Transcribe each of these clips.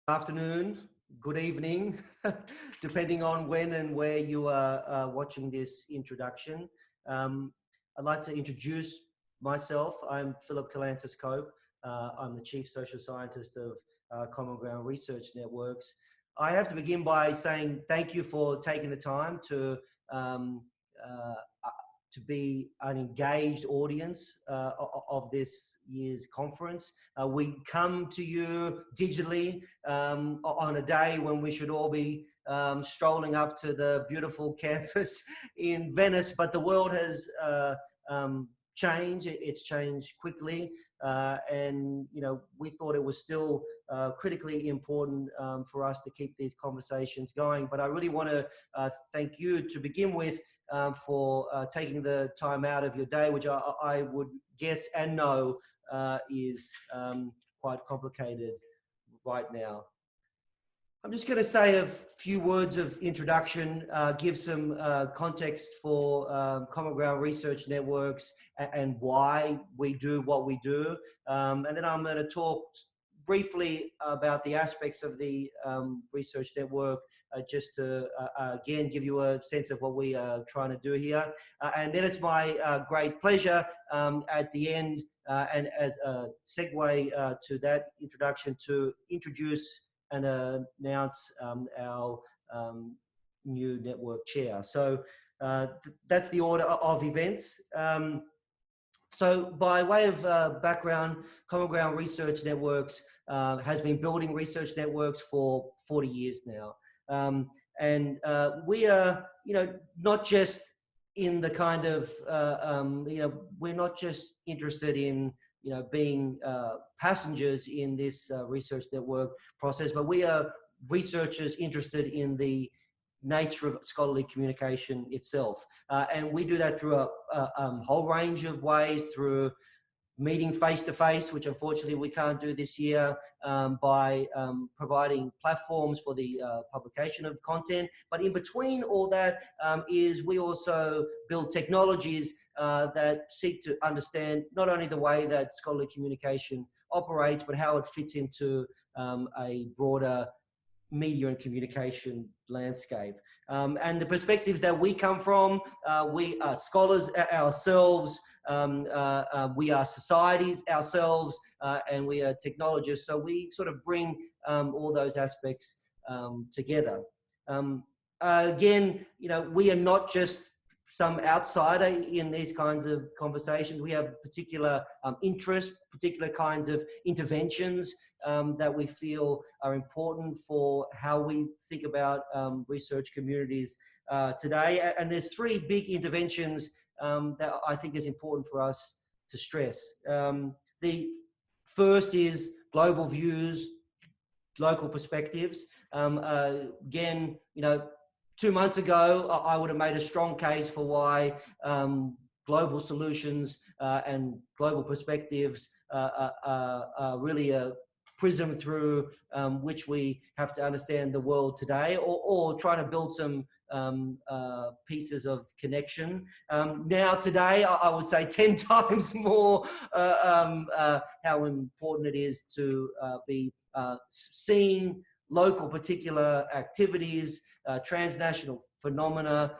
Afternoon, good evening, depending on when and where you are watching this introduction. I'd like to introduce myself. I'm Phillip Kalantzis-Cope. I'm the Chief Social Scientist of Common Ground Research Networks. I have to begin by saying thank you for taking the time um, uh, to be an engaged audience of this year's conference. We come to you digitally on a day when we should all be strolling up to the beautiful campus in Venice, but the world has changed. It's changed quickly, and we thought it was still critically important for us to keep these conversations going. But I really want to thank you to begin with for taking the time out of your day, which I would guess and know is quite complicated right now. I'm just going to say a few words of introduction, give some context for Common Ground Research Networks and why we do what we do. And then I'm going to talk briefly about the aspects of the research network, just to again give you a sense of what we are trying to do here. And then it's my great pleasure at the end, and as a segue to that introduction, to introduce and announce our new network chair. So that's the order of events. So by way of background, Common Ground Research Networks has been building research networks for 40 years now. And we are, not just in the kind of, we're not just interested in, being passengers in this research network process, but we are researchers interested in the nature of scholarly communication itself. And we do that through a whole range of ways, through meeting face-to-face, which unfortunately we can't do this year, by providing platforms for the publication of content. But in between all that is we also build technologies that seek to understand not only the way that scholarly communication operates, but how it fits into a broader media and communication landscape. And the perspectives that we come from, we are scholars ourselves, we are societies ourselves, and we are technologists. So we sort of bring all those aspects together. Again, we are not just some outsider in these kinds of conversations. We have particular interest, particular kinds of interventions that we feel are important for how we think about research communities today. And there's three big interventions that I think is important for us to stress. The first is global views, local perspectives. Again, 2 months ago, I would have made a strong case for why global solutions and global perspectives are really a prism through which we have to understand the world today, or try to build some pieces of connection. Now today, I would say 10 times more how important it is to be seeing local particular activities, transnational phenomena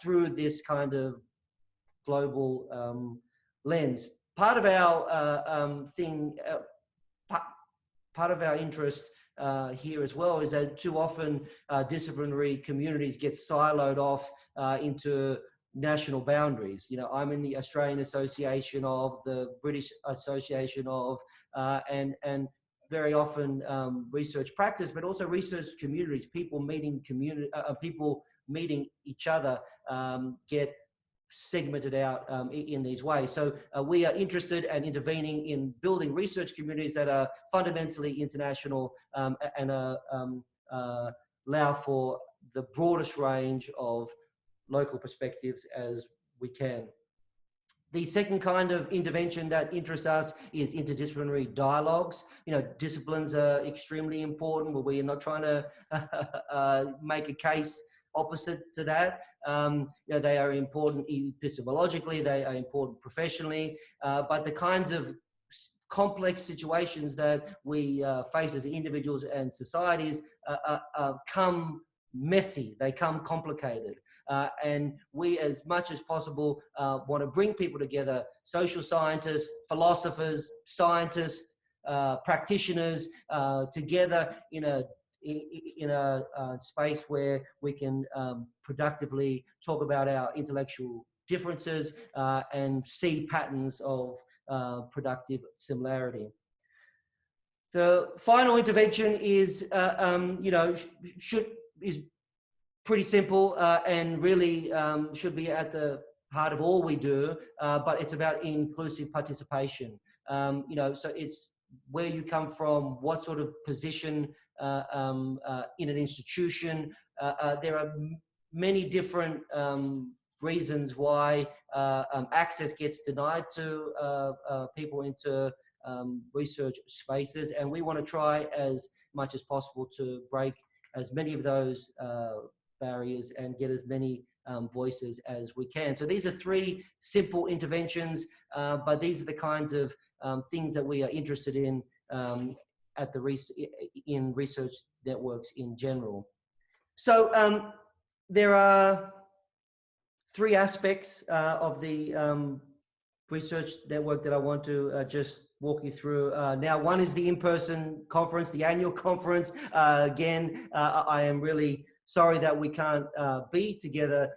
through this kind of global lens. Part of our part of our interest here as well is that too often disciplinary communities get siloed off into national boundaries. I'm in the Australian Association of, the British Association of, and very often research practice, but also research communities, people meeting each other get segmented out in these ways. So we are interested and intervening in building research communities that are fundamentally international and allow for the broadest range of local perspectives as we can. The second kind of intervention that interests us is interdisciplinary dialogues. Disciplines are extremely important, but we are not trying to make a case opposite to that. They are important epistemologically, they are important professionally, but the kinds of complex situations that we face as individuals and societies come messy, they come complicated. And we, as much as possible, want to bring people together, social scientists, philosophers, scientists, practitioners, together in a space where we can productively talk about our intellectual differences and see patterns of productive similarity. The final intervention is, is pretty simple and really should be at the heart of all we do, but it's about inclusive participation. So it's where you come from, what sort of position in an institution. There are many different reasons why access gets denied to people into research spaces, and we want to try as much as possible to break as many of those barriers and get as many voices as we can. So these are three simple interventions, but these are the kinds of things that we are interested in at the in research networks in general. So there are three aspects of the research network that I want to just walk you through. Now, one is the in-person conference, the annual conference. Again, I am really sorry that we can't be together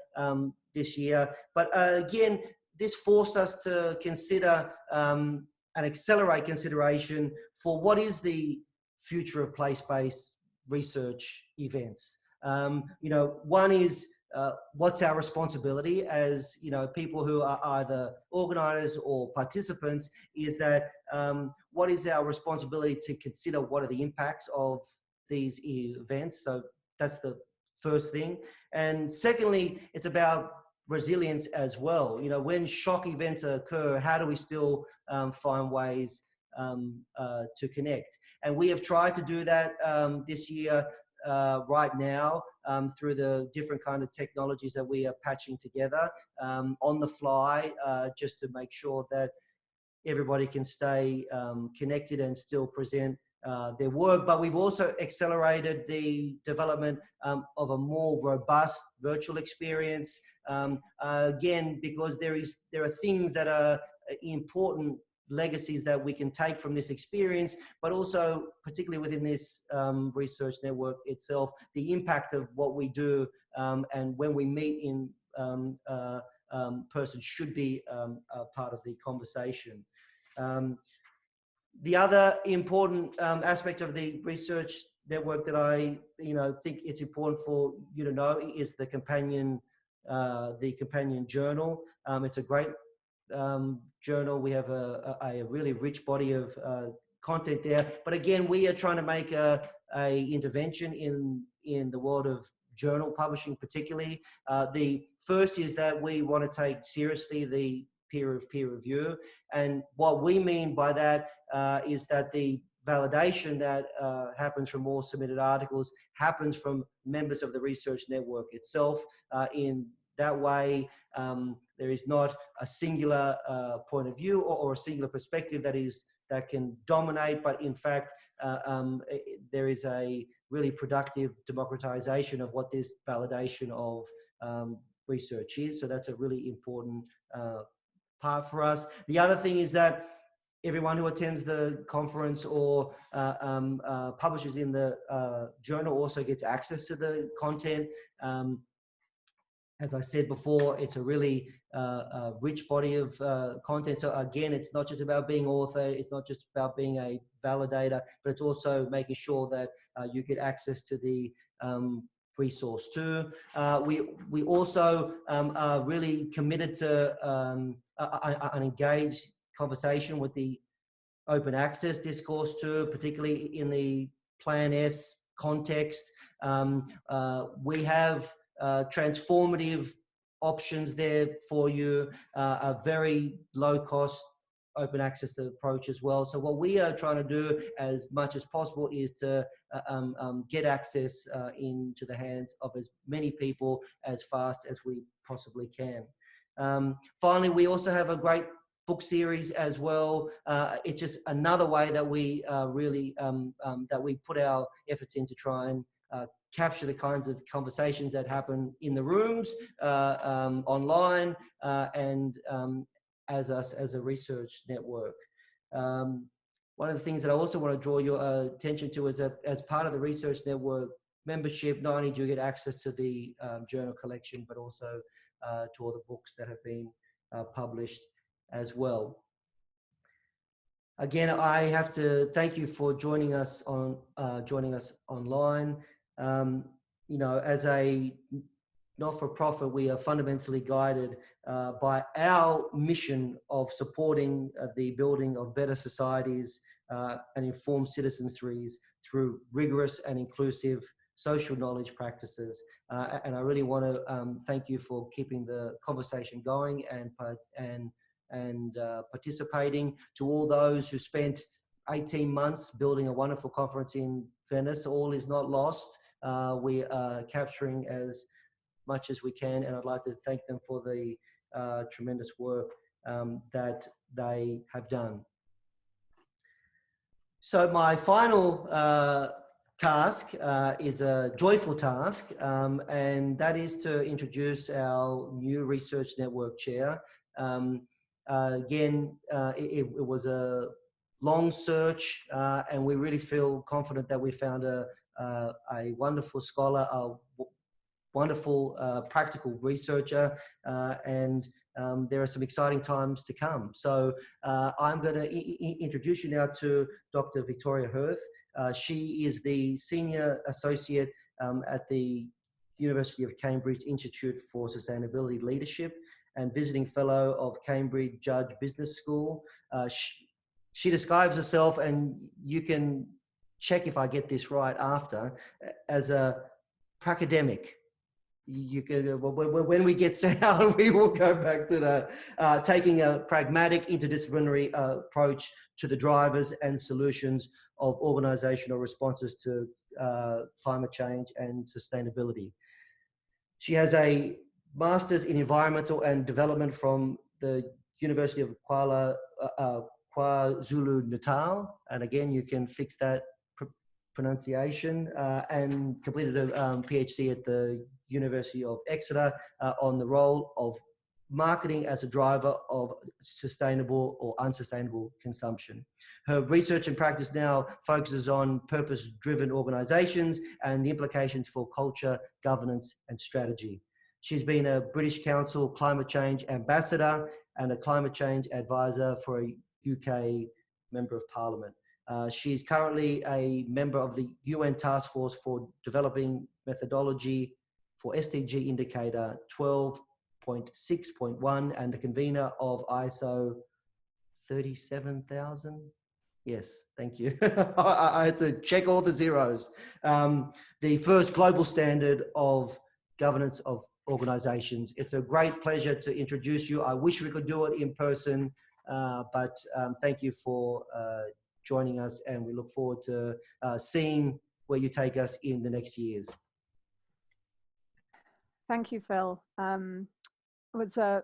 this year. But again, this forced us to consider and accelerate consideration for what is the future of place-based research events. One is what's our responsibility as people who are either organizers or participants, is that what is our responsibility to consider what are the impacts of these events. So that's the first thing. And secondly, it's about resilience as well. When shock events occur, how do we still find ways to connect? And we have tried to do that this year right now through the different kind of technologies that we are patching together on the fly, just to make sure that everybody can stay connected and still present their work. But we've also accelerated the development of a more robust virtual experience, again, because there are things that are important legacies that we can take from this experience, but also particularly within this research network itself, the impact of what we do and when we meet in person should be a part of the conversation. The other important aspect of the research network that I think it's important for you to know is the companion journal. It's a great journal. We have a really rich body of content there. But again, we are trying to make a intervention in the world of journal publishing particularly. The first is that we want to take seriously the peer review. And what we mean by that is that the validation that happens from all submitted articles happens from members of the research network itself. In that way, there is not a singular point of view or a singular perspective that can dominate, but in fact, there is a really productive democratization of what this validation of research is. So that's a really important part for us. The other thing is that everyone who attends the conference or publishes in the journal also gets access to the content. As I said before, it's a really rich body of content. So again, it's not just about being author, it's not just about being a validator, but it's also making sure that you get access to the resource too. We also are really committed to an engaged conversation with the open access discourse too, particularly in the Plan S context. We have transformative options there for you, a very low cost open access approach as well. So what we are trying to do as much as possible is to get access into the hands of as many people as fast as we possibly can. Finally, we also have a great book series as well. It's just another way that we really that we put our efforts in to try and capture the kinds of conversations that happen in the rooms, online, and as us as a research network. One of the things that I also want to draw your attention to is that as part of the research network membership, not only do you get access to the journal collection, but also to all the books that have been published as well. Again, I have to thank you for joining us online. You know, as a not-for-profit, we are fundamentally guided by our mission of supporting the building of better societies and informed citizenries through rigorous and inclusive social knowledge practices. And I really want to thank you for keeping the conversation going and participating. To all those who spent 18 months building a wonderful conference in Venice, all is not lost. We are capturing as much as we can, and I'd like to thank them for the tremendous work that they have done. So my final task is a joyful task, and that is to introduce our new research network chair. Again, it was a long search, and we really feel confident that we found a wonderful scholar, a wonderful practical researcher, and there are some exciting times to come. So I'm going to introduce you now to Dr. Victoria Hurth. She is the Senior Associate at the University of Cambridge Institute for Sustainability Leadership and Visiting Fellow of Cambridge Judge Business School. She describes herself, and you can check if I get this right after, as a pracademic. You can, when we get sound, we will go back to that. Taking a pragmatic, interdisciplinary approach to the drivers and solutions of organizational responses to climate change and sustainability. She has a master's in environmental and development from the University of KwaZulu-Natal, and again, you can fix that pronunciation, and completed a PhD at the University of Exeter on the role of marketing as a driver of sustainable or unsustainable consumption. Her research and practice now focuses on purpose-driven organizations and the implications for culture, governance, and strategy. She's been a British Council Climate Change Ambassador and a Climate Change Advisor for a UK Member of Parliament. She's currently a member of the UN Task Force for Developing Methodology for SDG Indicator 12.6.1 and the convener of ISO 37,000. Yes, thank you. I had to check all the zeros. The first global standard of governance of organizations. It's a great pleasure to introduce you. I wish we could do it in person, but thank you for joining us, and we look forward to seeing where you take us in the next years. Thank you, Phil. It was an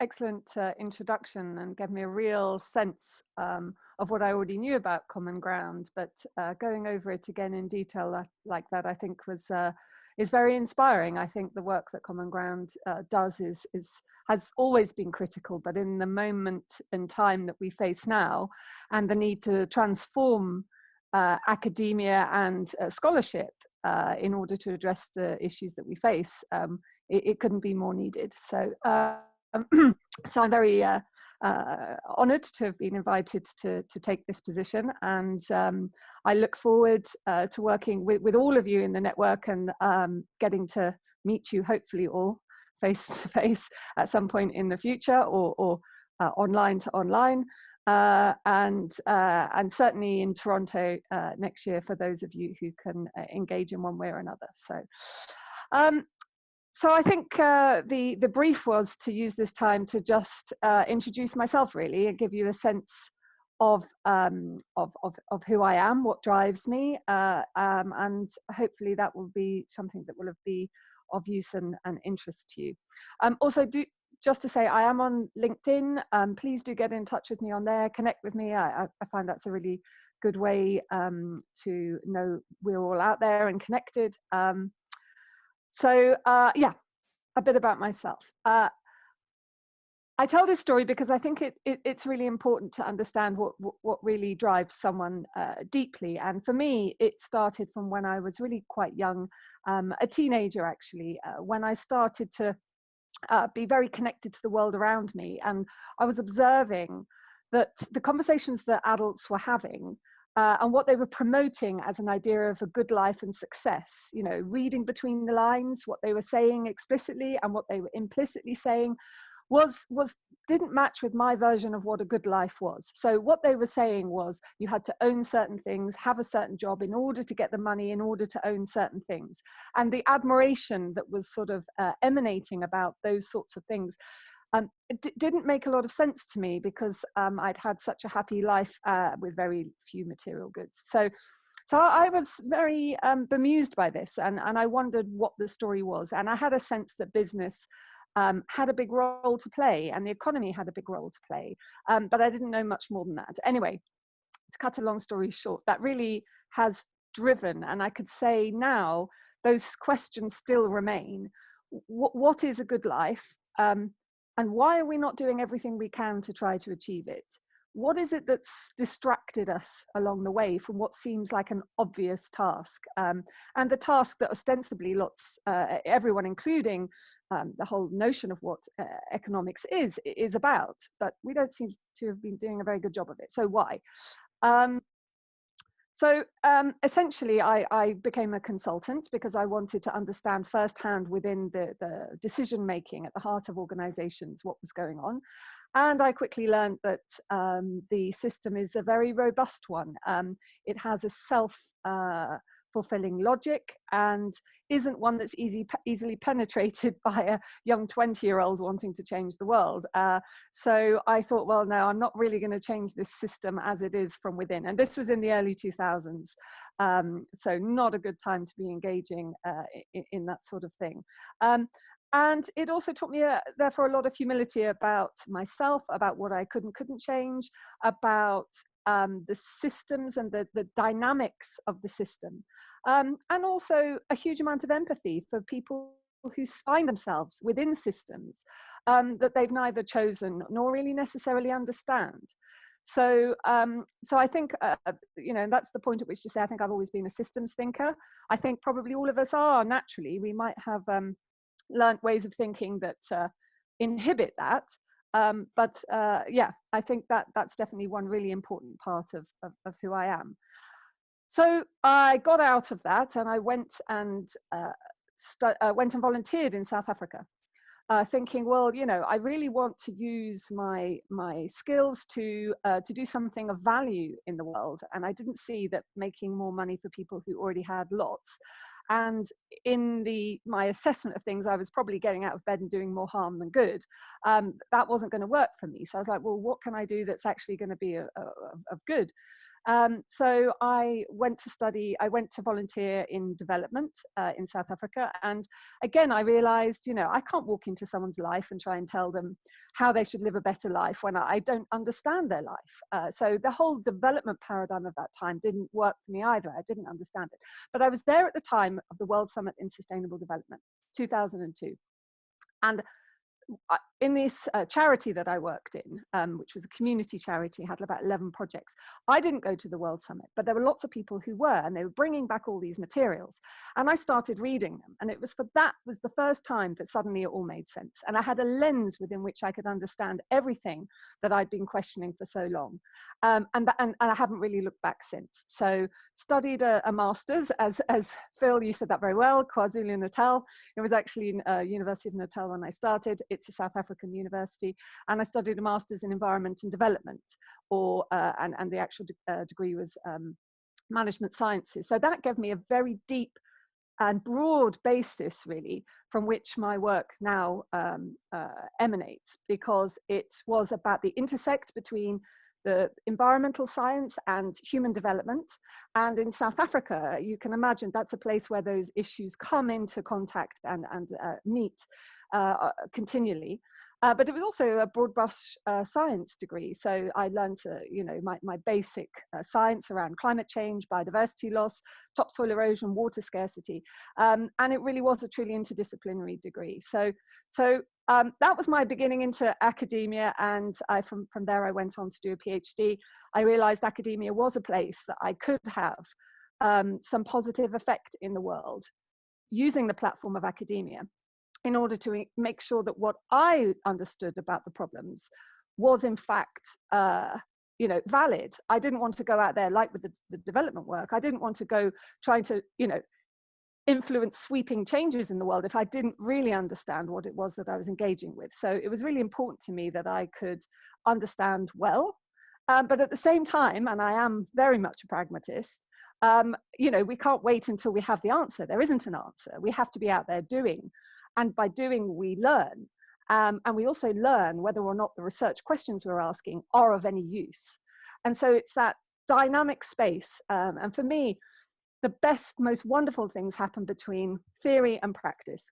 excellent introduction and gave me a real sense of what I already knew about Common Ground, but going over it again in detail like that, I think is very inspiring. I think the work that Common Ground does has always been critical, but in the moment in time that we face now, and the need to transform academia and scholarship in order to address the issues that we face, it couldn't be more needed. So, so I'm very honoured to have been invited to take this position, and I look forward to working with all of you in the network and getting to meet you, hopefully all face to face at some point in the future, or online to online, and certainly in Toronto next year for those of you who can engage in one way or another. So. So I think the brief was to use this time to just introduce myself, really, and give you a sense of who I am, what drives me, and hopefully that will be something that will be of use and interest to you. Also, just to say, I am on LinkedIn. Please do get in touch with me on there, connect with me. I find that's a really good way to know we're all out there and connected. Yeah, a bit about myself. I tell this story because I think it's really important to understand what really drives someone deeply. And for me, it started from when I was really quite young, a teenager actually, when I started to be very connected to the world around me. And I was observing that the conversations that adults were having and what they were promoting as an idea of a good life and success, you know, reading between the lines, what they were saying explicitly and what they were implicitly saying didn't match with my version of what a good life was. So what they were saying was you had to own certain things, have a certain job in order to get the money, in order to own certain things. And the admiration that was sort of emanating about those sorts of things didn't make a lot of sense to me, because I'd had such a happy life with very few material goods. So I was very bemused by this, and I wondered what the story was. And I had a sense that business had a big role to play, and the economy had a big role to play, but I didn't know much more than that. Anyway, to cut a long story short, that really has driven, and I could say now those questions still remain. What is a good life, and why are we not doing everything we can to try to achieve it? What is it that's distracted us along the way from what seems like an obvious task? And the task that ostensibly everyone, including the whole notion of what economics is about, but we don't seem to have been doing a very good job of it. So why? Essentially, I became a consultant because I wanted to understand firsthand within the decision-making at the heart of organizations what was going on. And I quickly learned that the system is a very robust one. It has a self-fulfilling logic and isn't one that's easily penetrated by a young 20-year-old wanting to change the world. So I thought, well, no, I'm not really going to change this system as it is from within. And this was in the early 2000s. So not a good time to be engaging in that sort of thing. And it also taught me, therefore, a lot of humility about myself, about what I could and couldn't change, about the systems and the dynamics of the system. And also a huge amount of empathy for people who find themselves within systems that they've neither chosen nor really necessarily understand. So I think, you know, that's the point at which to say I think I've always been a systems thinker. I think probably all of us are naturally. We might have learned ways of thinking that inhibit that. Yeah, I think that's definitely one really important part of who I am. So I got out of that and I went and volunteered in South Africa, thinking, well, you know, I really want to use my skills to do something of value in the world. And I didn't see that making more money for people who already had lots. And in my assessment of things, I was probably getting out of bed and doing more harm than good. That wasn't going to work for me. So I was like, well, what can I do that's actually going to be of good? So I went to volunteer in development in South Africa. And again, I realized, you know, I can't walk into someone's life and try and tell them how they should live a better life when I don't understand their life. So the whole development paradigm of that time didn't work for me either. I didn't understand it. But I was there at the time of the World Summit in Sustainable Development, 2002. And in this charity that I worked in, which was a community charity, had about 11 projects. I didn't go to the World Summit, but there were lots of people who were, and they were bringing back all these materials. And I started reading them. And it was was the first time that suddenly it all made sense. And I had a lens within which I could understand everything that I'd been questioning for so long. And I haven't really looked back since. So studied a master's, as Phil, you said that very well, KwaZulu-Natal. It was actually University of Natal when I started. It's a South African university, and I studied a master's in environment and development, and the actual degree was management sciences. So that gave me a very deep and broad basis, really, from which my work now emanates, because it was about the intersect between the environmental science and human development. And in South Africa, you can imagine that's a place where those issues come into contact and meet continually. But it was also a broad brush science degree. So I learned, my basic science around climate change, biodiversity loss, topsoil erosion, water scarcity. And it really was a truly interdisciplinary degree. So that was my beginning into academia. And from there, I went on to do a PhD. I realized academia was a place that I could have some positive effect in the world using the platform of academia, in order to make sure that what I understood about the problems was in fact, valid. I didn't want to go out there, like with the development work, I didn't want to go trying to, influence sweeping changes in the world if I didn't really understand what it was that I was engaging with. So it was really important to me that I could understand well, but at the same time, and I am very much a pragmatist, we can't wait until we have the answer. There isn't an answer. We have to be out there doing. And by doing, we learn. And we also learn whether or not the research questions we're asking are of any use. And so it's that dynamic space. And for me, the best, most wonderful things happen between theory and practice.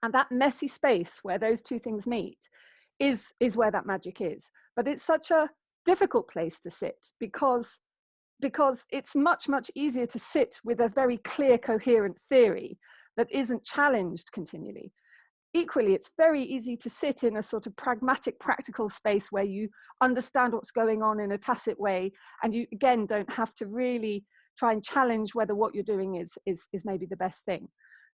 And that messy space where those two things meet is where that magic is. But it's such a difficult place to sit because it's much, much easier to sit with a very clear, coherent theory that isn't challenged continually. Equally, it's very easy to sit in a sort of pragmatic, practical space where you understand what's going on in a tacit way, and you, again, don't have to really try and challenge whether what you're doing is maybe the best thing.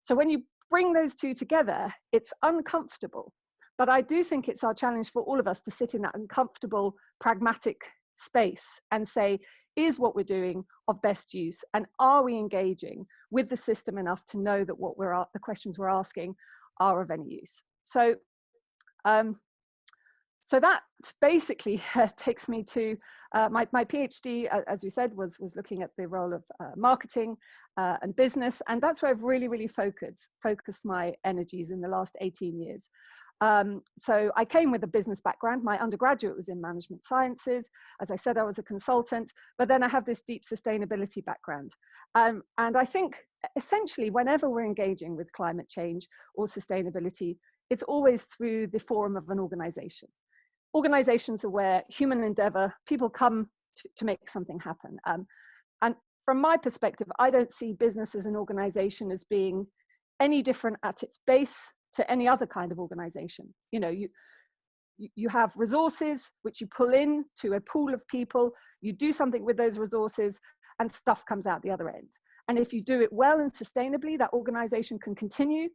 So when you bring those two together, it's uncomfortable. But I do think it's our challenge for all of us to sit in that uncomfortable, pragmatic space and say, is what we're doing of best use, and are we engaging with the system enough to know that the questions we're asking are of any use? So that basically takes me to my PhD, as we said, was looking at the role of marketing and business, and that's where I've really focused my energies in the last 18 years. So I came with a business background. My undergraduate was in management sciences. As I said, I was a consultant, but then I have this deep sustainability background. And I think essentially whenever we're engaging with climate change or sustainability, it's always through the forum of an organization. Organizations are where human endeavor, people come to make something happen. And from my perspective, I don't see business as an organization as being any different at its base to any other kind of organization. You have resources which you pull in to a pool of people, you do something with those resources, and stuff comes out the other end. And if you do it well and sustainably, that organization can continue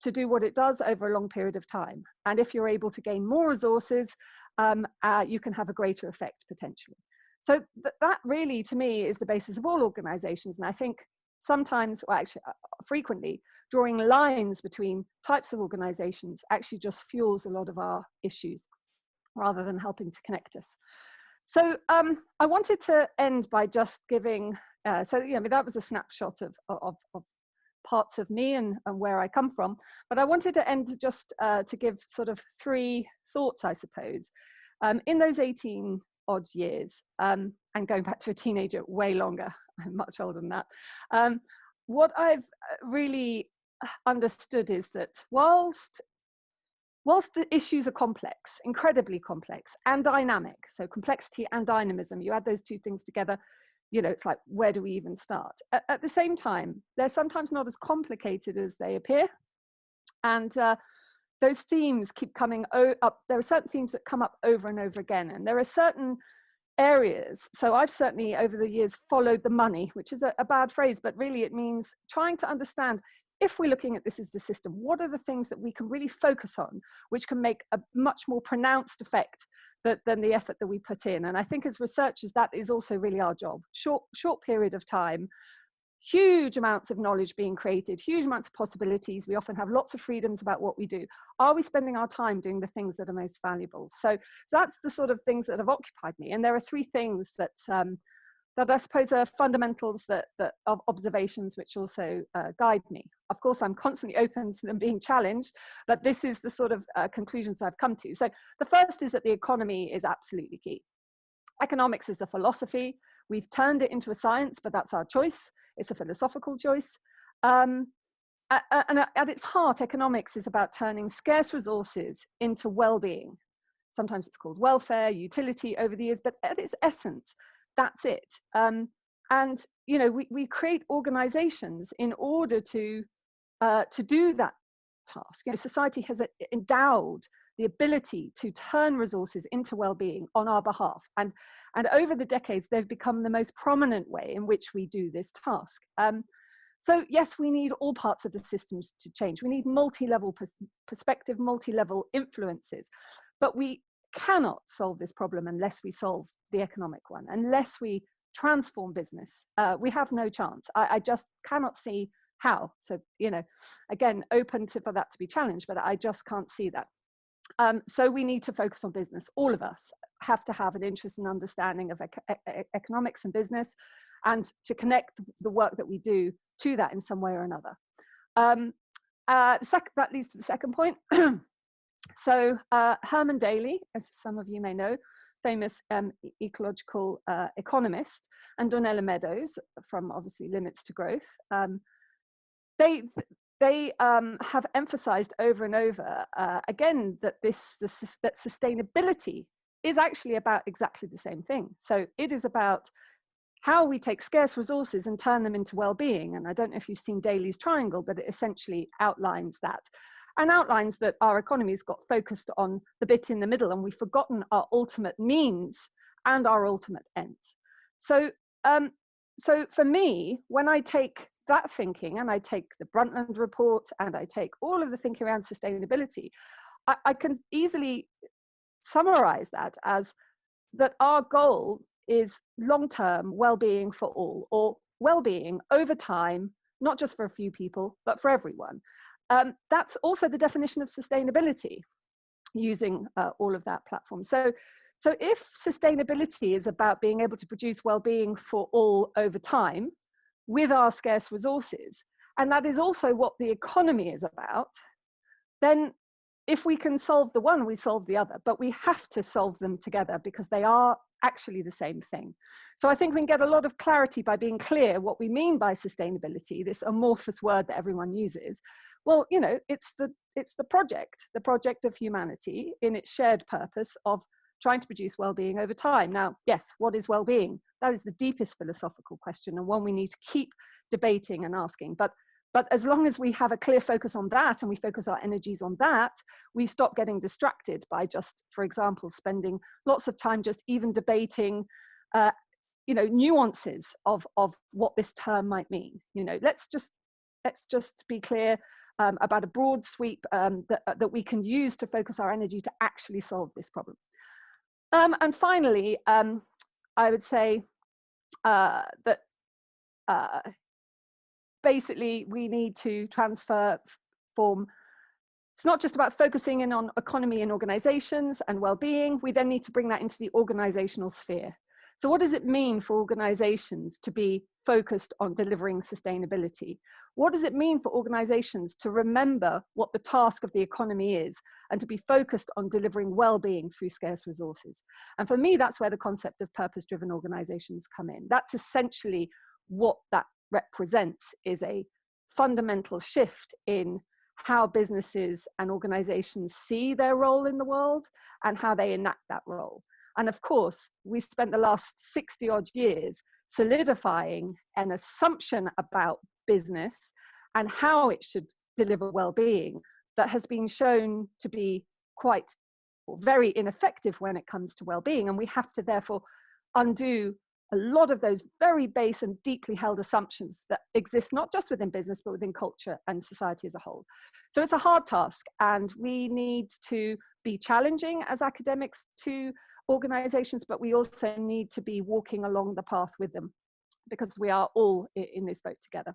to do what it does over a long period of time. And if you're able to gain more resources, you can have a greater effect potentially. So that really, to me, is the basis of all organizations. And I think sometimes, well, actually, frequently, drawing lines between types of organizations actually just fuels a lot of our issues rather than helping to connect us. So I wanted to end by just giving, that was a snapshot of parts of me and where I come from, but I wanted to end just to give sort of 3 thoughts, I suppose. In those 18 odd years, and going back to a teenager way longer, I'm much older than that, what I've really understood is that whilst the issues are complex, incredibly complex and dynamic, so complexity and dynamism, you add those two things together, it's like, where do we even start? At the same time, they're sometimes not as complicated as they appear. And those themes keep coming up. There are certain themes that come up over and over again. And there are certain areas. So I've certainly over the years followed the money, which is a bad phrase, but really it means trying to understand, if we're looking at this as the system, what are the things that we can really focus on, which can make a much more pronounced effect than the effort that we put in. And I think as researchers, that is also really our job. Short period of time, huge amounts of knowledge being created, huge amounts of possibilities. We often have lots of freedoms about what we do. Are we spending our time doing the things that are most valuable? So that's the sort of things that have occupied me. And there are 3 things that I suppose are fundamentals of observations which also guide me. Of course, I'm constantly open to them being challenged, but this is the sort of conclusions I've come to. So the first is that the economy is absolutely key. Economics is a philosophy. We've turned it into a science, but that's our choice. It's a philosophical choice. And and at its heart, economics is about turning scarce resources into well-being. Sometimes it's called welfare, utility over the years, but at its essence, that's it. And you know, we create organizations in order to do that task. You know, society has endowed the ability to turn resources into well-being on our behalf. And over the decades, they've become the most prominent way in which we do this task. So yes, we need all parts of the systems to change. We need multi-level perspective, multi-level influences, but we cannot solve this problem unless we solve the economic one, unless we transform business. We have no chance. I just cannot see how. So, you know, again, open for that to be challenged, but I just can't see that. So we need to focus on business. All of us have to have an interest and understanding of economics and business, and to connect the work that we do to that in some way or another. That leads to the second point. So Herman Daly, as some of you may know, famous ecological economist, and Donella Meadows from obviously Limits to Growth, they have emphasized over and over again that that sustainability is actually about exactly the same thing. So it is about how we take scarce resources and turn them into well-being. And I don't know if you've seen Daly's triangle, but it essentially outlines that, and outlines that our economy's got focused on the bit in the middle, and we've forgotten our ultimate means and our ultimate ends. So, so for me, when I take that thinking and I take the Brundtland report and I take all of the thinking around sustainability, I can easily summarize that as that our goal is long-term well-being for all, or well-being over time, not just for a few people, but for everyone. That's also the definition of sustainability, using all of that platform. So if sustainability is about being able to produce well-being for all over time with our scarce resources, and that is also what the economy is about, then if we can solve the one, we solve the other. But we have to solve them together because they are actually the same thing. So I think we can get a lot of clarity by being clear what we mean by sustainability, this amorphous word that everyone uses. Well, you know, it's the project of humanity in its shared purpose of trying to produce well-being over time. Now, yes, what is well-being? That is the deepest philosophical question, and one we need to keep debating and asking. But as long as we have a clear focus on that and we focus our energies on that, we stop getting distracted by just, for example, spending lots of time just even debating, you know, nuances of what this term might mean. You know, let's just be clear about a broad sweep that we can use to focus our energy to actually solve this problem. And finally, I would say that basically we need to transform. It's not just about focusing in on economy and organizations and well-being. We then need to bring that into the organizational sphere. So what does it mean for organizations to be focused on delivering sustainability? What does it mean for organizations to remember what the task of the economy is and to be focused on delivering well-being through scarce resources? And for me, that's where the concept of purpose-driven organizations come in. That's essentially what that represents, is a fundamental shift in how businesses and organizations see their role in the world and how they enact that role. And of course, we spent the last 60 odd years solidifying an assumption about business and how it should deliver well-being that has been shown to be quite or very ineffective when it comes to well-being. And we have to therefore undo a lot of those very base and deeply held assumptions that exist not just within business, but within culture and society as a whole. So it's a hard task, and we need to be challenging as academics to organizations, but we also need to be walking along the path with them because we are all in this boat together.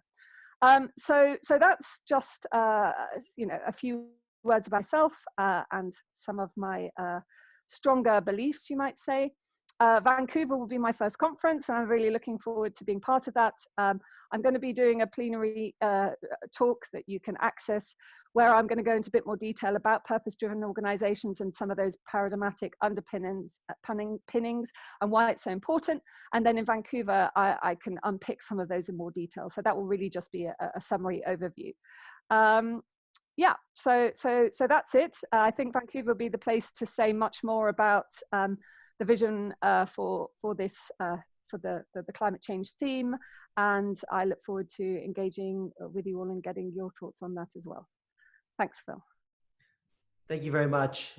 So that's just you know, a few words about myself and some of my stronger beliefs, you might say. Vancouver will be my first conference, and I'm really looking forward to being part of that. I'm going to be doing a plenary talk that you can access, where I'm going to go into a bit more detail about purpose-driven organizations and some of those paradigmatic underpinnings and why it's so important. And then in Vancouver, I can unpick some of those in more detail. So that will really just be a summary overview. Yeah, so that's it. I think Vancouver will be the place to say much more about the vision for this for the climate change theme, and I look forward to engaging with you all and getting your thoughts on that as well. Thanks, Phil. Thank you very much.